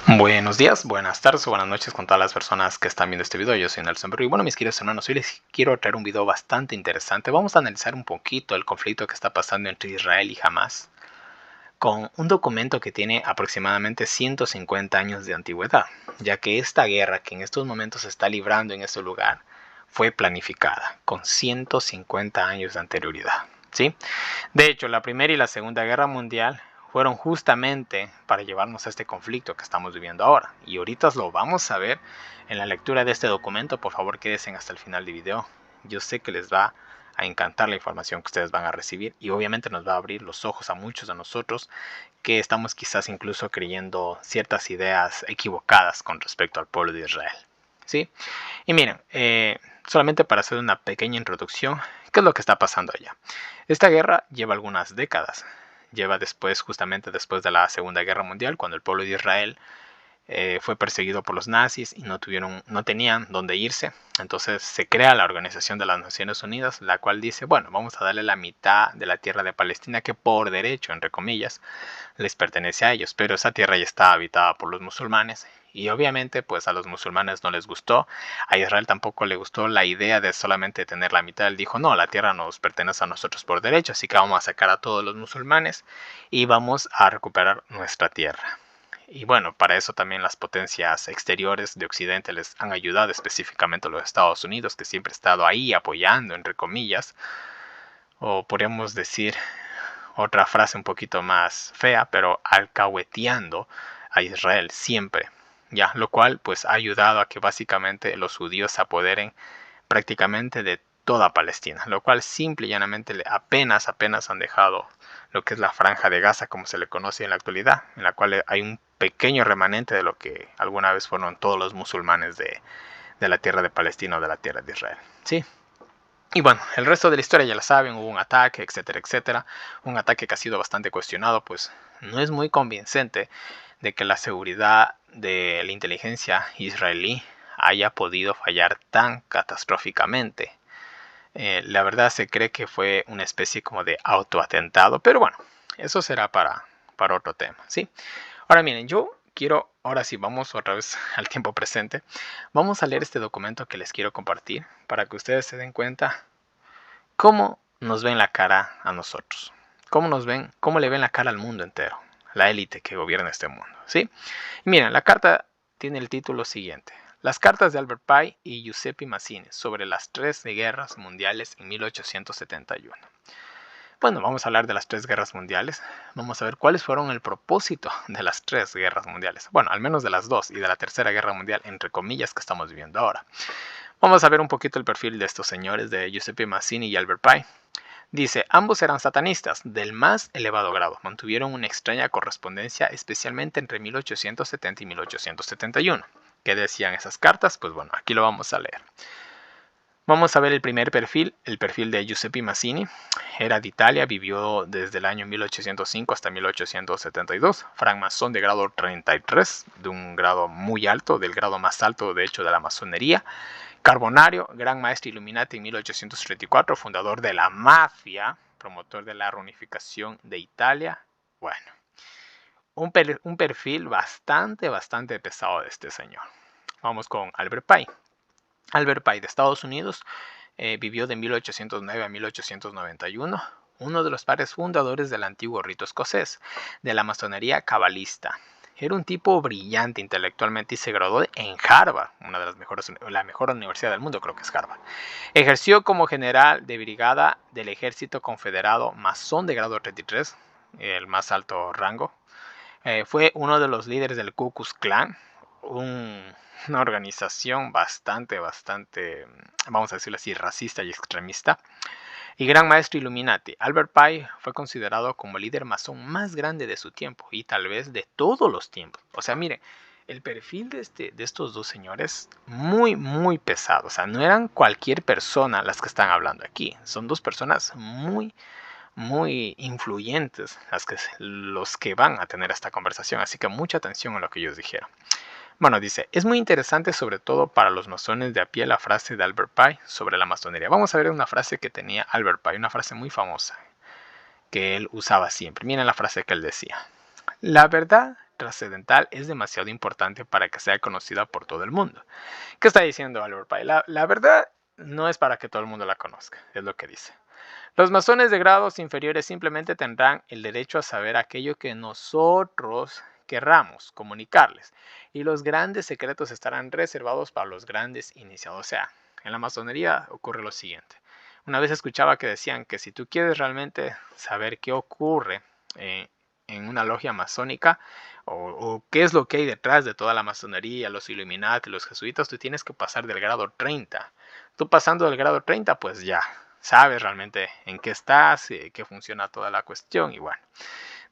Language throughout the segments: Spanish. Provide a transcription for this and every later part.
Buenos días, buenas tardes o buenas noches con todas las personas que están viendo este video. Yo soy Nelson Berry y bueno, mis queridos hermanos, hoy les quiero traer un video bastante interesante. Vamos a analizar un poquito el conflicto que está pasando entre Israel y Hamas con un documento que tiene aproximadamente 150 años de antigüedad, ya que esta guerra que en estos momentos se está librando en este lugar fue planificada con 150 años de anterioridad, ¿sí? De hecho, la Primera y la Segunda Guerra Mundial fueron justamente para llevarnos a este conflicto que estamos viviendo ahora. Y ahorita lo vamos a ver en la lectura de este documento. Por favor, quédense hasta el final del video. Yo sé que les va a encantar la información que ustedes van a recibir y obviamente nos va a abrir los ojos a muchos de nosotros que estamos quizás incluso creyendo ciertas ideas equivocadas con respecto al pueblo de Israel, ¿sí? Y miren, solamente para hacer una pequeña introducción, ¿qué es lo que está pasando allá? Esta guerra lleva algunas décadas. Lleva justamente después de la Segunda Guerra Mundial, cuando el pueblo de Israel fue perseguido por los nazis y no tenían dónde irse. Entonces se crea la Organización de las Naciones Unidas, la cual dice, bueno, vamos a darle la mitad de la tierra de Palestina que por derecho, entre comillas, les pertenece a ellos, pero esa tierra ya está habitada por los musulmanes y obviamente pues a los musulmanes no les gustó, a Israel tampoco le gustó la idea de solamente tener la mitad. Él dijo, no, la tierra nos pertenece a nosotros por derecho, así que vamos a sacar a todos los musulmanes y vamos a recuperar nuestra tierra. Y bueno, para eso también las potencias exteriores de Occidente les han ayudado, específicamente los Estados Unidos, que siempre ha estado ahí apoyando, entre comillas, o podríamos decir otra frase un poquito más fea, pero alcahueteando a Israel siempre, ya, lo cual pues ha ayudado a que básicamente los judíos se apoderen prácticamente de toda Palestina, lo cual simple y llanamente apenas han dejado lo que es la franja de Gaza, como se le conoce en la actualidad, en la cual hay un pequeño remanente de lo que alguna vez fueron todos los musulmanes de la tierra de Palestina o de la tierra de Israel, ¿sí? Y bueno, el resto de la historia ya la saben, hubo un ataque, etcétera, etcétera. Un ataque que ha sido bastante cuestionado, pues no es muy convincente de que la seguridad de la inteligencia israelí haya podido fallar tan catastróficamente. La verdad se cree que fue una especie como de autoatentado, pero bueno, eso será para otro tema, ¿sí? Ahora miren, ahora sí, vamos otra vez al tiempo presente. Vamos a leer este documento que les quiero compartir para que ustedes se den cuenta cómo nos ven la cara a nosotros. Cómo le ven la cara al mundo entero, la élite que gobierna este mundo, ¿sí? Y miren, la carta tiene el título siguiente: Las cartas de Albert Pike y Giuseppe Mazzini sobre las tres guerras mundiales en 1871. Bueno, vamos a hablar de las tres guerras mundiales. Vamos a ver cuáles fueron el propósito de las tres guerras mundiales. Bueno, al menos de las dos y de la tercera guerra mundial, entre comillas, que estamos viviendo ahora. Vamos a ver un poquito el perfil de estos señores, de Giuseppe Mazzini y Albert Pike. Dice, ambos eran satanistas del más elevado grado. Mantuvieron una extraña correspondencia, especialmente entre 1870 y 1871. ¿Qué decían esas cartas? Pues bueno, aquí lo vamos a leer. Vamos a ver el primer perfil, el perfil de Giuseppe Mazzini. Era de Italia, vivió desde el año 1805 hasta 1872. Francmasón de grado 33, de un grado muy alto, del grado más alto de hecho de la masonería. Carbonario, gran maestro Illuminati en 1834, fundador de la mafia, promotor de la reunificación de Italia. Bueno, un perfil bastante pesado de este señor. Vamos con Albert Pike. Albert Pike de Estados Unidos, vivió de 1809 a 1891, uno de los padres fundadores del antiguo rito escocés, de la masonería cabalista. Era un tipo brillante intelectualmente y se graduó en Harvard, una de las la mejor universidad del mundo, creo que es Harvard. Ejerció como general de brigada del ejército confederado, masón de grado 33, el más alto rango. Fue uno de los líderes del Ku Klux Klan, una organización bastante, vamos a decirlo así, racista y extremista. Y gran maestro Illuminati. Albert Pike fue considerado como el líder masón más grande de su tiempo y tal vez de todos los tiempos. O sea, mire, el perfil de estos dos señores muy pesado. O sea, no eran cualquier persona las que están hablando aquí. Son dos personas muy influyentes los que van a tener esta conversación. Así que mucha atención a lo que ellos dijeron. Bueno, dice, es muy interesante sobre todo para los masones de a pie la frase de Albert Pike sobre la masonería. Vamos a ver una frase que tenía Albert Pike, una frase muy famosa que él usaba siempre. Miren la frase que él decía. La verdad trascendental es demasiado importante para que sea conocida por todo el mundo. ¿Qué está diciendo Albert Pike? La verdad no es para que todo el mundo la conozca, es lo que dice. Los masones de grados inferiores simplemente tendrán el derecho a saber aquello que nosotros querramos comunicarles, y los grandes secretos estarán reservados para los grandes iniciados. O sea, en la masonería ocurre lo siguiente. Una vez escuchaba que decían que si tú quieres realmente saber qué ocurre en una logia masónica o qué es lo que hay detrás de toda la masonería, los Illuminati, los jesuitas, tú tienes que pasar del grado 30. Tú pasando del grado 30, pues ya sabes realmente en qué estás, qué funciona toda la cuestión. Y bueno,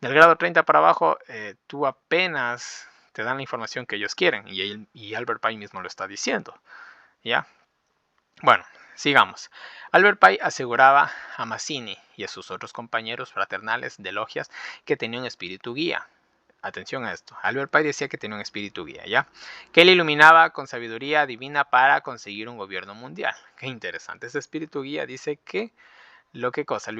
del grado 30 para abajo, tú apenas te dan la información que ellos quieren. Y Albert Pike mismo lo está diciendo. ¿Ya? Bueno, sigamos. Albert Pike aseguraba a Mazzini y a sus otros compañeros fraternales de logias que tenía un espíritu guía. Atención a esto. Albert Pike decía que tenía un espíritu guía, ¿ya? Que le iluminaba con sabiduría divina para conseguir un gobierno mundial. Qué interesante. Ese espíritu guía dice que lo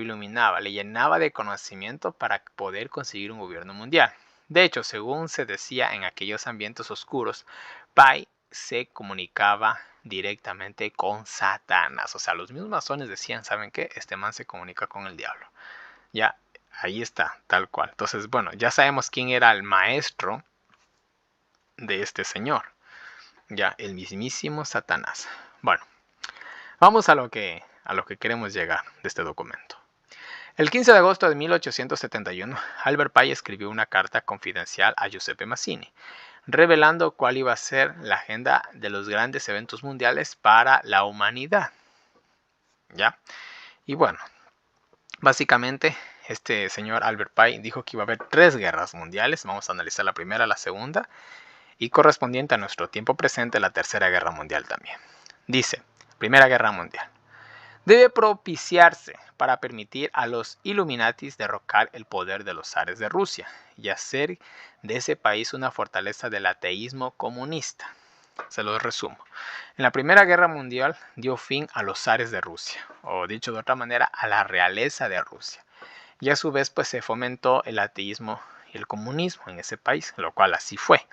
iluminaba, le llenaba de conocimiento para poder conseguir un gobierno mundial. De hecho, según se decía en aquellos ambientes oscuros, Pike se comunicaba directamente con Satanás. O sea, los mismos masones decían, ¿saben qué? Este man se comunica con el diablo. Ya, ahí está, tal cual. Entonces, bueno, ya sabemos quién era el maestro de este señor. Ya, el mismísimo Satanás. Bueno, vamos a lo que queremos llegar de este documento. El 15 de agosto de 1871, Albert Pike escribió una carta confidencial a Giuseppe Mazzini, revelando cuál iba a ser la agenda de los grandes eventos mundiales para la humanidad. ¿Ya? Y bueno, básicamente este señor Albert Pike dijo que iba a haber 3 guerras mundiales. Vamos a analizar la primera, la segunda y correspondiente a nuestro tiempo presente la tercera guerra mundial también. Dice, Primera Guerra Mundial. Debe propiciarse para permitir a los Illuminatis derrocar el poder de los zares de Rusia y hacer de ese país una fortaleza del ateísmo comunista. Se los resumo. En la Primera Guerra Mundial dio fin a los zares de Rusia, o dicho de otra manera, a la realeza de Rusia. Y a su vez pues se fomentó el ateísmo y el comunismo en ese país, lo cual así fue.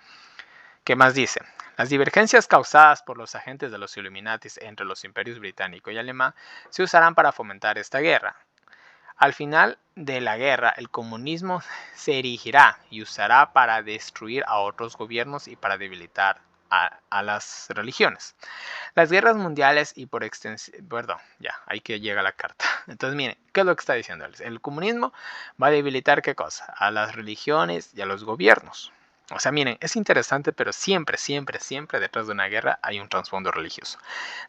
¿Qué más dice? Las divergencias causadas por los agentes de los Illuminatis entre los imperios británico y alemán se usarán para fomentar esta guerra. Al final de la guerra, el comunismo se erigirá y usará para destruir a otros gobiernos y para debilitar a las religiones. Las guerras mundiales y por extensión... Perdón, ya, ahí que llega la carta. Entonces, miren, ¿qué es lo que está diciendo? El comunismo va a debilitar ¿qué cosa? A las religiones y a los gobiernos. O sea, miren, es interesante, pero siempre detrás de una guerra hay un trasfondo religioso.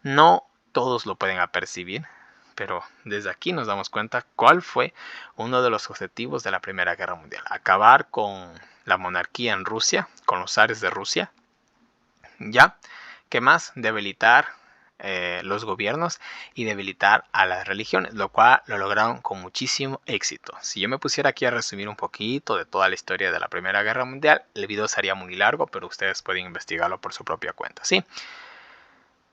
No todos lo pueden apercibir, pero desde aquí nos damos cuenta cuál fue uno de los objetivos de la Primera Guerra Mundial. Acabar con la monarquía en Rusia, con los zares de Rusia. ¿Ya? ¿Qué más? Debilitar los gobiernos y debilitar a las religiones, lo cual lo lograron con muchísimo éxito. Si yo me pusiera aquí a resumir un poquito de toda la historia de la Primera Guerra Mundial, el video sería muy largo, pero ustedes pueden investigarlo por su propia cuenta, ¿sí?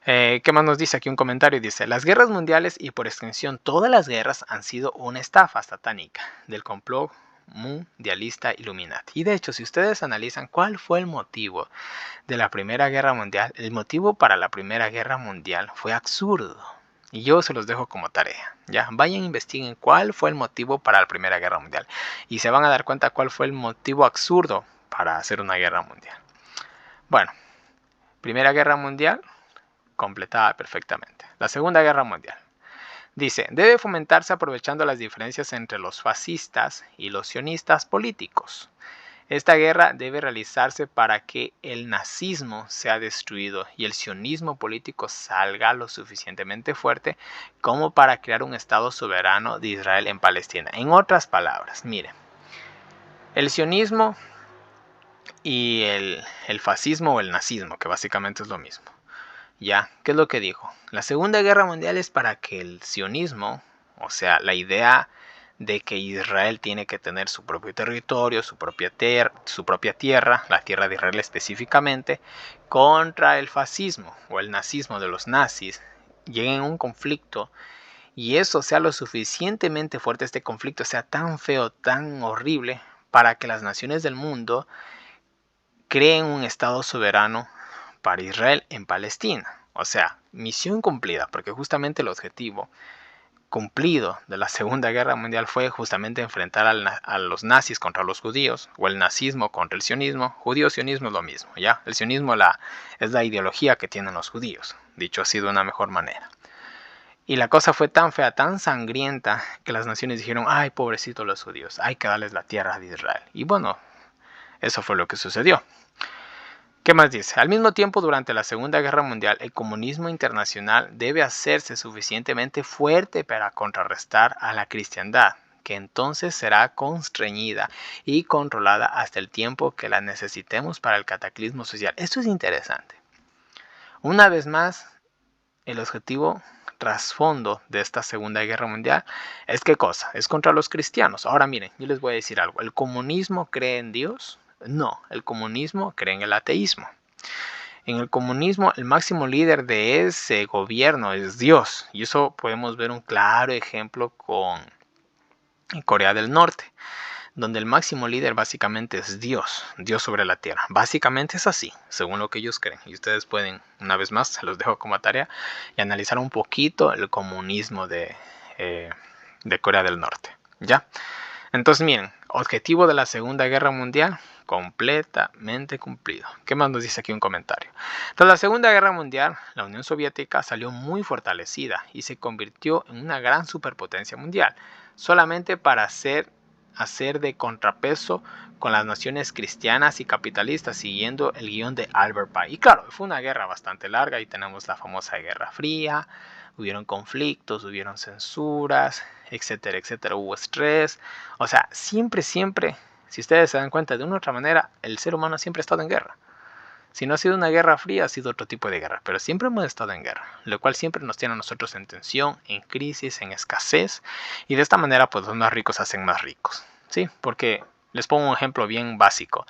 ¿Qué más nos dice aquí un comentario? Dice, las guerras mundiales y por extensión todas las guerras han sido una estafa satánica del complot mundialista Illuminati. Y de hecho, si ustedes analizan cuál fue el motivo de la Primera Guerra Mundial, el motivo para la Primera Guerra Mundial fue absurdo. Y yo se los dejo como tarea. Ya, vayan, investiguen cuál fue el motivo para la Primera Guerra Mundial. Y se van a dar cuenta cuál fue el motivo absurdo para hacer una guerra mundial. Bueno, Primera Guerra Mundial completada perfectamente. La Segunda Guerra Mundial. Dice, debe fomentarse aprovechando las diferencias entre los fascistas y los sionistas políticos. Esta guerra debe realizarse para que el nazismo sea destruido y el sionismo político salga lo suficientemente fuerte como para crear un Estado soberano de Israel en Palestina. En otras palabras, miren, el sionismo y el fascismo o el nazismo, que básicamente es lo mismo. Ya, ¿qué es lo que dijo? La Segunda Guerra Mundial es para que el sionismo, o sea, la idea de que Israel tiene que tener su propio territorio, su propia tierra, la tierra de Israel específicamente, contra el fascismo o el nazismo de los nazis, lleguen en un conflicto y eso sea lo suficientemente fuerte, este conflicto sea tan feo, tan horrible, para que las naciones del mundo creen un Estado soberano para Israel en Palestina. O sea, misión cumplida, porque justamente el objetivo cumplido de la Segunda Guerra Mundial fue justamente enfrentar a los nazis contra los judíos, o el nazismo contra el sionismo. Judío-sionismo es lo mismo, ¿ya? El sionismo es la ideología que tienen los judíos, dicho así de una mejor manera. Y la cosa fue tan fea, tan sangrienta, que las naciones dijeron, ay, pobrecitos los judíos, hay que darles la tierra de Israel. Y bueno, eso fue lo que sucedió. ¿Qué más dice? Al mismo tiempo, durante la Segunda Guerra Mundial, el comunismo internacional debe hacerse suficientemente fuerte para contrarrestar a la cristiandad, que entonces será constreñida y controlada hasta el tiempo que la necesitemos para el cataclismo social. Esto es interesante. Una vez más, el objetivo trasfondo de esta Segunda Guerra Mundial es ¿qué cosa? Es contra los cristianos. Ahora miren, yo les voy a decir algo. ¿El comunismo cree en Dios? No, el comunismo cree en el ateísmo. En el comunismo, el máximo líder de ese gobierno es Dios. Y eso podemos ver un claro ejemplo con Corea del Norte, donde el máximo líder básicamente es Dios, Dios sobre la tierra. Básicamente es así, según lo que ellos creen. Y ustedes pueden, una vez más, se los dejo como tarea, y analizar un poquito el comunismo de Corea del Norte. ¿Ya? Entonces, miren, objetivo de la Segunda Guerra Mundial, completamente cumplido. ¿Qué más nos dice aquí un comentario? Tras la Segunda Guerra Mundial, la Unión Soviética salió muy fortalecida y se convirtió en una gran superpotencia mundial, solamente para hacer de contrapeso con las naciones cristianas y capitalistas, siguiendo el guión de Albert Pike. Y claro, fue una guerra bastante larga y tenemos la famosa Guerra Fría, hubieron conflictos, hubieron censuras, etcétera, etcétera, hubo estrés. O sea, siempre, si ustedes se dan cuenta, de una u otra manera, el ser humano siempre ha estado en guerra. Si no ha sido una guerra fría, ha sido otro tipo de guerra, pero siempre hemos estado en guerra, lo cual siempre nos tiene a nosotros en tensión, en crisis, en escasez, y de esta manera pues los más ricos se hacen más ricos, ¿sí? Porque les pongo un ejemplo bien básico.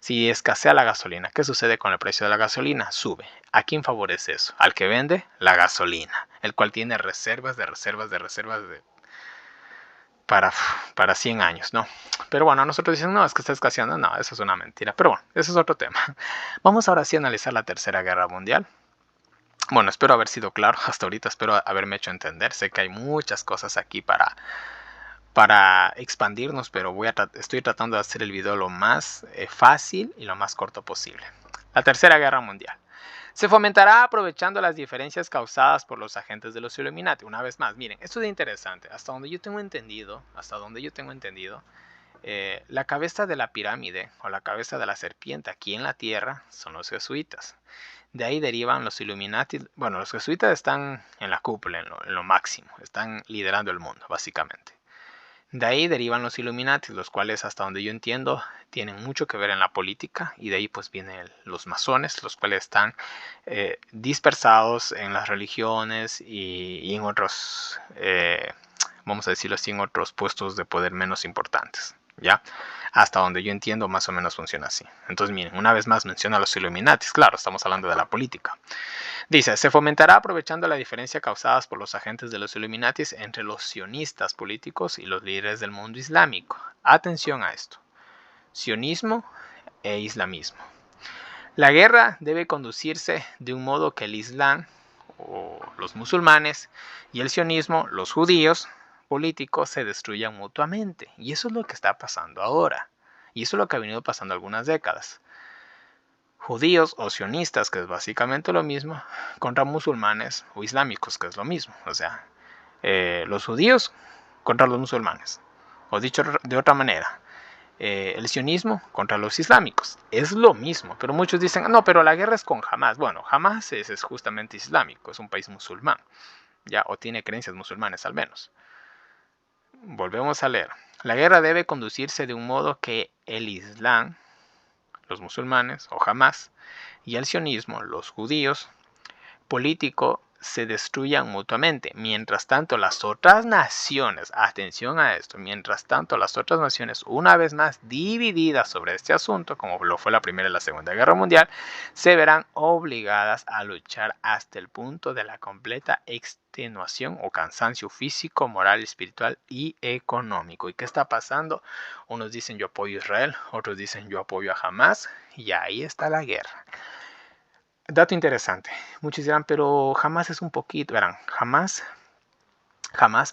Si escasea la gasolina, ¿qué sucede con el precio de la gasolina? Sube. ¿A quién favorece eso? Al que vende la gasolina, el cual tiene reservas para 100 años, ¿no? Pero bueno, nosotros dicen, no, es que está escaseando. No, eso es una mentira. Pero bueno, eso es otro tema. Vamos ahora sí a analizar la Tercera Guerra Mundial. Bueno, espero haber sido claro. Hasta ahorita espero haberme hecho entender. Sé que hay muchas cosas aquí para expandirnos, pero estoy tratando de hacer el video lo más fácil y lo más corto posible. La Tercera Guerra Mundial. Se fomentará aprovechando las diferencias causadas por los agentes de los Illuminati. Una vez más, miren, esto es interesante. Hasta donde yo tengo entendido, la cabeza de la pirámide o la cabeza de la serpiente aquí en la Tierra son los jesuitas. De ahí derivan los Illuminati. Bueno, los jesuitas están en la cúpula, en lo máximo. Están liderando el mundo, básicamente. De ahí derivan los Illuminati, los cuales, hasta donde yo entiendo, tienen mucho que ver en la política, y de ahí pues vienen los masones, los cuales están dispersados en las religiones y en otros, vamos a decirlo así, en otros puestos de poder menos importantes, ¿ya? Hasta donde yo entiendo, más o menos funciona así. Entonces, miren, una vez más menciona a los Illuminati, claro, estamos hablando de la política. Dice, se fomentará aprovechando la diferencia causada por los agentes de los Illuminati entre los sionistas políticos y los líderes del mundo islámico. Atención a esto. Sionismo e islamismo. La guerra debe conducirse de un modo que el Islam, o los musulmanes, y el sionismo, los judíos políticos, se destruyan mutuamente. Y eso es lo que está pasando ahora. Y eso es lo que ha venido pasando algunas décadas. Judíos o sionistas, que es básicamente lo mismo, contra musulmanes o islámicos, que es lo mismo. O sea, los judíos contra los musulmanes. O dicho de otra manera, el sionismo contra los islámicos. Es lo mismo, pero muchos dicen, no, pero la guerra es con Hamas. Bueno, Hamas es justamente islámico, es un país musulmán, ya, o tiene creencias musulmanes al menos. Volvemos a leer. La guerra debe conducirse de un modo que el Islam, los musulmanes o Hamas, y el sionismo, los judíos, político, se destruyan mutuamente. Mientras tanto, las otras naciones, atención a esto, mientras tanto, las otras naciones, una vez más divididas sobre este asunto, como lo fue la Primera y la Segunda Guerra Mundial, se verán obligadas a luchar hasta el punto de la completa extenuación o cansancio físico, moral, espiritual y económico. ¿Y qué está pasando? Unos dicen yo apoyo a Israel, otros dicen yo apoyo a Hamas, y ahí está la guerra. Dato interesante, muchos dirán, pero Hamas es un poquito, verán, Hamas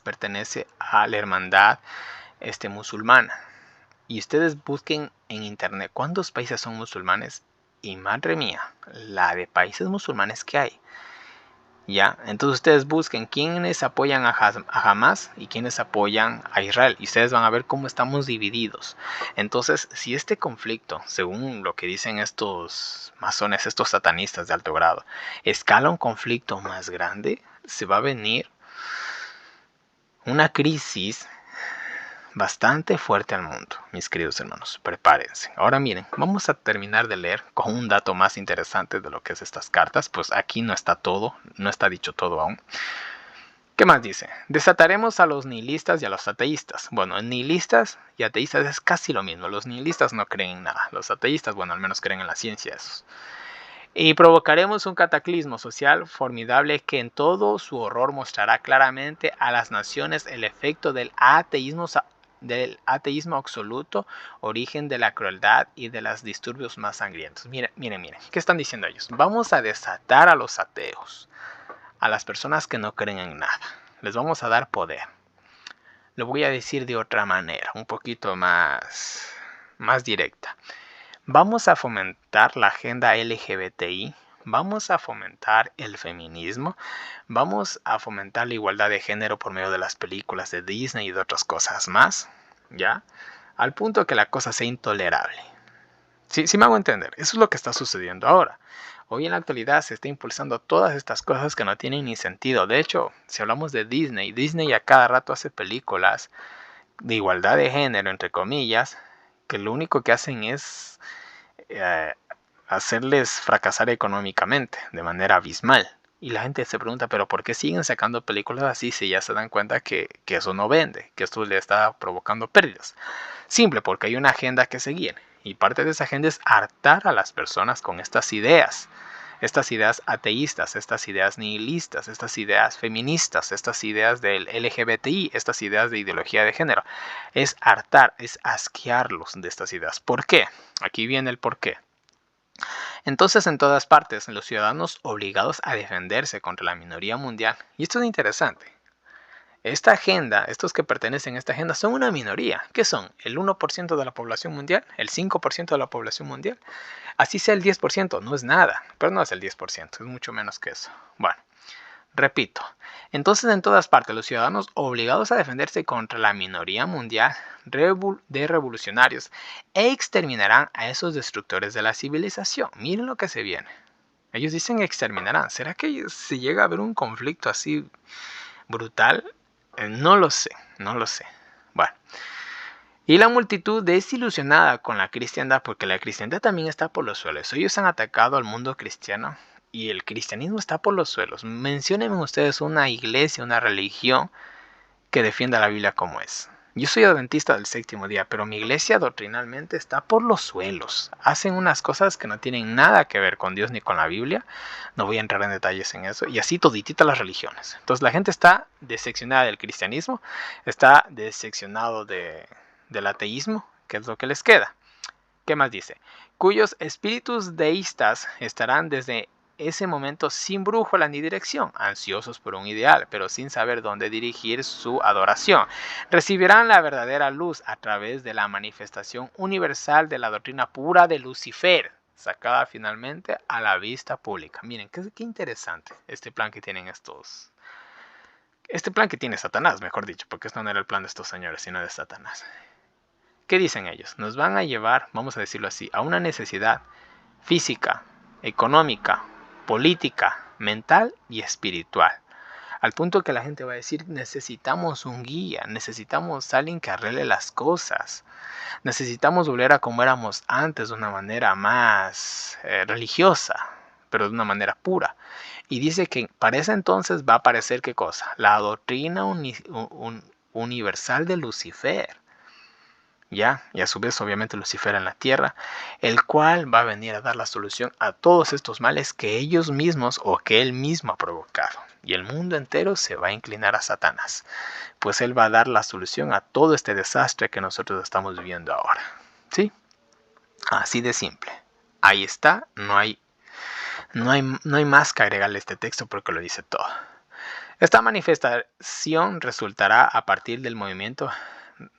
pertenece a la hermandad musulmana. Y ustedes busquen en internet cuántos países son musulmanes y madre mía, la de países musulmanes que hay. Ya, entonces ustedes busquen quiénes apoyan a Hamas y quiénes apoyan a Israel y ustedes van a ver cómo estamos divididos. Entonces, si este conflicto, según lo que dicen estos masones, estos satanistas de alto grado, escala un conflicto más grande, se va a venir una crisis bastante fuerte al mundo, mis queridos hermanos, prepárense. Ahora miren, vamos a terminar de leer con un dato más interesante de lo que es estas cartas, pues aquí no está todo, no está dicho todo aún. ¿Qué más dice? Desataremos a los nihilistas y a los ateístas. Bueno, nihilistas y ateístas es casi lo mismo, los nihilistas no creen en nada, los ateístas, bueno, al menos creen en la ciencia esos. Y provocaremos un cataclismo social formidable que en todo su horror mostrará claramente a las naciones el efecto del ateísmo absoluto, origen de la crueldad y de los disturbios más sangrientos. Miren, ¿qué están diciendo ellos? Vamos a desatar a los ateos, a las personas que no creen en nada. Les vamos a dar poder. Lo voy a decir de otra manera, un poquito más directa. Vamos a fomentar la agenda LGBTI, vamos a fomentar el feminismo, vamos a fomentar la igualdad de género por medio de las películas de Disney y de otras cosas más, ¿ya? Al punto que la cosa sea intolerable. Sí me hago entender, eso es lo que está sucediendo ahora. Hoy en la actualidad se está impulsando todas estas cosas que no tienen ni sentido. De hecho, si hablamos de Disney a cada rato hace películas de igualdad de género, entre comillas, que lo único que hacen es hacerles fracasar económicamente de manera abismal. Y la gente se pregunta, pero ¿por qué siguen sacando películas así si ya se dan cuenta que eso no vende, que esto le está provocando pérdidas? Simple, porque hay una agenda que seguir. Y parte de esa agenda es hartar a las personas con estas ideas ateístas, estas ideas nihilistas, estas ideas feministas, estas ideas del LGBTI, estas ideas de ideología de género. Es hartar, es asquearlos de estas ideas. ¿Por qué? Aquí viene el por qué. Entonces, en todas partes, los ciudadanos obligados a defenderse contra la minoría mundial. Y esto es interesante. Esta agenda, estos que pertenecen a esta agenda son una minoría. ¿Qué son? ¿El 1% de la población mundial? ¿El 5% de la población mundial? Así sea el 10%, no es nada, pero no es el 10%, es mucho menos que eso. Bueno, repito. Entonces, en todas partes, los ciudadanos obligados a defenderse contra la minoría mundial de revolucionarios exterminarán a esos destructores de la civilización. Miren lo que se viene. Ellos dicen exterminarán. ¿Será que si llega a haber un conflicto así brutal? No lo sé. Bueno. Y la multitud desilusionada con la cristiandad, porque la cristiandad también está por los suelos. Ellos han atacado al mundo cristiano y el cristianismo está por los suelos. Menciónenme ustedes una iglesia, una religión que defienda la Biblia como es. Yo soy adventista del séptimo día, pero mi iglesia doctrinalmente está por los suelos. Hacen unas cosas que no tienen nada que ver con Dios ni con la Biblia. No voy a entrar en detalles en eso. Y así todititas las religiones. Entonces la gente está decepcionada del cristianismo, está decepcionado del ateísmo, que es lo que les queda. ¿Qué más dice? Cuyos espíritus deístas estarán desde ese momento sin brújula ni dirección, ansiosos por un ideal, pero sin saber dónde dirigir su adoración. Recibirán la verdadera luz a través de la manifestación universal de la doctrina pura de Lucifer, sacada finalmente a la vista pública. Miren, qué interesante este plan que tienen estos. Este plan que tiene Satanás, mejor dicho, porque esto no era el plan de estos señores, sino de Satanás. ¿Qué dicen ellos? Nos van a llevar, vamos a decirlo así, a una necesidad física, económica, política, mental y espiritual. Al punto que la gente va a decir, necesitamos un guía, necesitamos alguien que arregle las cosas. Necesitamos volver a como éramos antes de una manera más religiosa. pero de una manera pura. Y dice que para ese entonces va a aparecer ¿qué cosa? La doctrina universal de Lucifer. Ya, y a su vez obviamente Lucifer en la tierra, el cual va a venir a dar la solución a todos estos males que ellos mismos o que él mismo ha provocado. Y el mundo entero se va a inclinar a Satanás, pues él va a dar la solución a todo este desastre que nosotros estamos viviendo ahora. ¿Sí? Así de simple. Ahí está, no hay más que agregarle a este texto porque lo dice todo. Esta manifestación resultará a partir del movimiento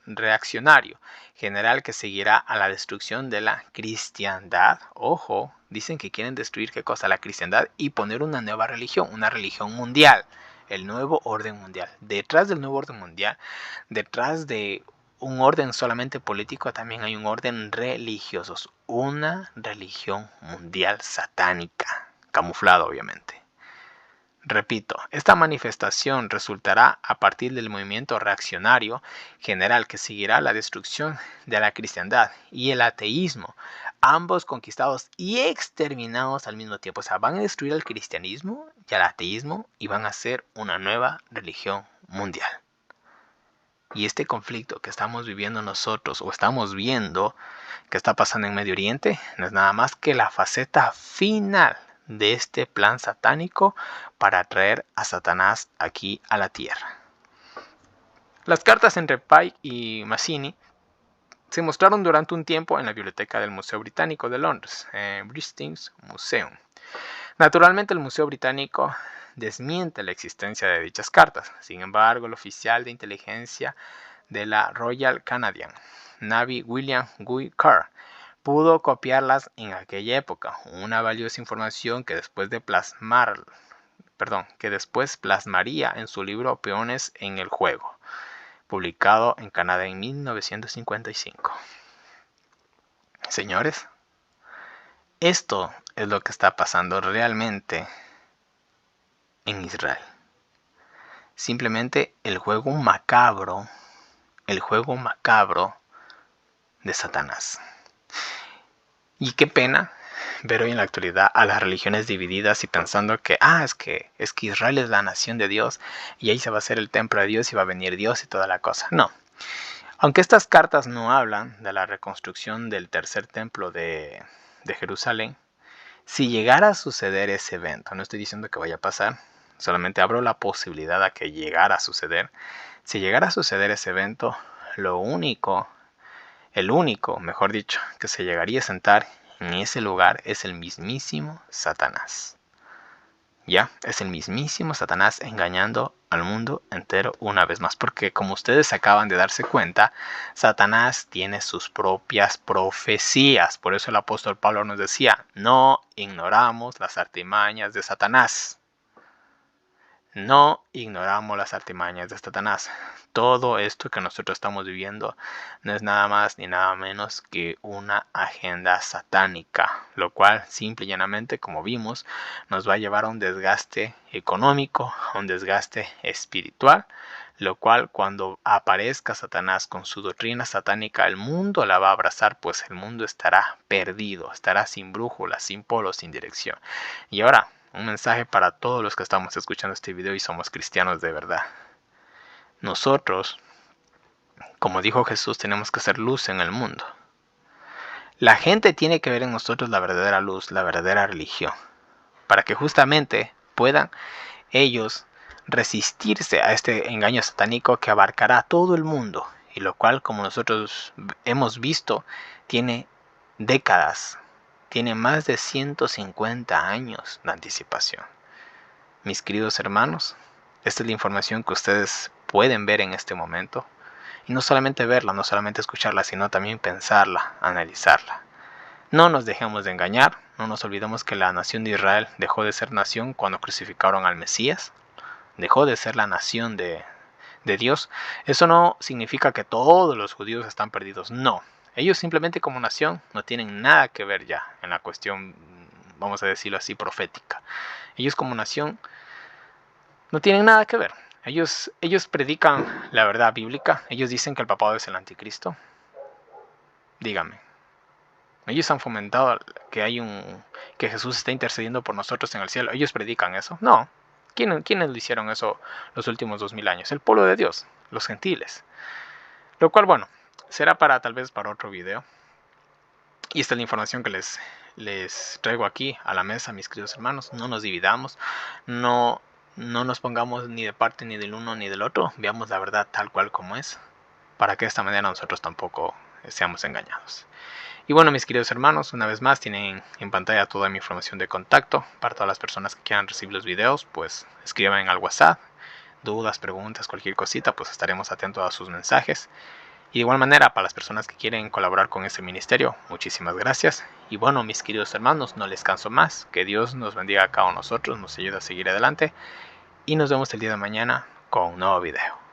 reaccionario general que seguirá a la destrucción de la cristiandad. Ojo, dicen que quieren destruir ¿qué cosa? La cristiandad y poner una nueva religión, una religión mundial, el nuevo orden mundial. Detrás del nuevo orden mundial, detrás de un orden solamente político, también hay un orden religioso, una religión mundial satánica, camuflada obviamente. Repito, esta manifestación resultará a partir del movimiento reaccionario general que seguirá la destrucción de la cristiandad y el ateísmo, ambos conquistados y exterminados al mismo tiempo. O sea, van a destruir el cristianismo y el ateísmo y van a hacer una nueva religión mundial. Y este conflicto que estamos viviendo nosotros o estamos viendo que está pasando en Medio Oriente no es nada más que la faceta final de este plan satánico para traer a Satanás aquí a la tierra. Las cartas entre Pike y Mazzini se mostraron durante un tiempo en la biblioteca del Museo Británico de Londres, British Museum. Naturalmente el Museo Británico desmiente la existencia de dichas cartas. Sin embargo, el oficial de inteligencia de la Royal Canadian Navy, William Guy Carr, pudo copiarlas en aquella época, una valiosa información que después plasmaría en su libro Peones en el Juego, publicado en Canadá en 1955. Señores, esto es lo que está pasando realmente en Israel. Simplemente el juego macabro de Satanás. Y qué pena ver hoy en la actualidad a las religiones divididas y pensando que es que Israel es la nación de Dios y ahí se va a hacer el templo de Dios y va a venir Dios y toda la cosa. No. Aunque estas cartas no hablan de la reconstrucción del tercer templo de Jerusalén, si llegara a suceder ese evento, no estoy diciendo que vaya a pasar, solamente abro la posibilidad a que llegara a suceder. Si llegara a suceder ese evento, el único, mejor dicho, que se llegaría a sentar en ese lugar es el mismísimo Satanás. Ya, es el mismísimo Satanás engañando al mundo entero una vez más. Porque como ustedes acaban de darse cuenta, Satanás tiene sus propias profecías. Por eso el apóstol Pablo nos decía, no ignoramos las artimañas de Satanás. No ignoramos las artimañas de Satanás. Todo esto que nosotros estamos viviendo no es nada más ni nada menos que una agenda satánica, lo cual simple y llanamente, como vimos, nos va a llevar a un desgaste económico, a un desgaste espiritual, lo cual cuando aparezca Satanás con su doctrina satánica, el mundo la va a abrazar, pues el mundo estará perdido, estará sin brújula, sin polo, sin dirección. Y ahora, un mensaje para todos los que estamos escuchando este video y somos cristianos de verdad. Nosotros, como dijo Jesús, tenemos que ser luz en el mundo. La gente tiene que ver en nosotros la verdadera luz, la verdadera religión, para que justamente puedan ellos resistirse a este engaño satánico que abarcará a todo el mundo y lo cual, como nosotros hemos visto, tiene décadas. Tiene más de 150 años de anticipación. Mis queridos hermanos, esta es la información que ustedes pueden ver en este momento. Y no solamente verla, no solamente escucharla, sino también pensarla, analizarla. No nos dejemos de engañar, no nos olvidemos que la nación de Israel dejó de ser nación cuando crucificaron al Mesías. Dejó de ser la nación de Dios. Eso no significa que todos los judíos están perdidos, no. Ellos simplemente como nación no tienen nada que ver ya en la cuestión, vamos a decirlo así, profética. Ellos como nación no tienen nada que ver. Ellos predican la verdad bíblica. Ellos dicen que el papado es el anticristo. Dígame, Ellos han fomentado que Jesús está intercediendo por nosotros en el cielo. ¿Ellos predican eso? No. ¿Quiénes lo hicieron eso los últimos 2000 años? El pueblo de Dios, los gentiles. Lo cual, bueno, será tal vez para otro video. Y esta es la información que les traigo aquí a la mesa, mis queridos hermanos. No nos dividamos, no nos pongamos ni de parte ni del uno ni del otro. Veamos la verdad tal cual como es, para que de esta manera nosotros tampoco seamos engañados. Y bueno, mis queridos hermanos, una vez más tienen en pantalla toda mi información de contacto. Para todas las personas que quieran recibir los videos, pues escriban al WhatsApp. Dudas, preguntas, cualquier cosita, pues estaremos atentos a sus mensajes. Y de igual manera, para las personas que quieren colaborar con este ministerio, muchísimas gracias. Y bueno, mis queridos hermanos, no les canso más. Que Dios nos bendiga a cada uno de nosotros, nos ayude a seguir adelante. Y nos vemos el día de mañana con un nuevo video.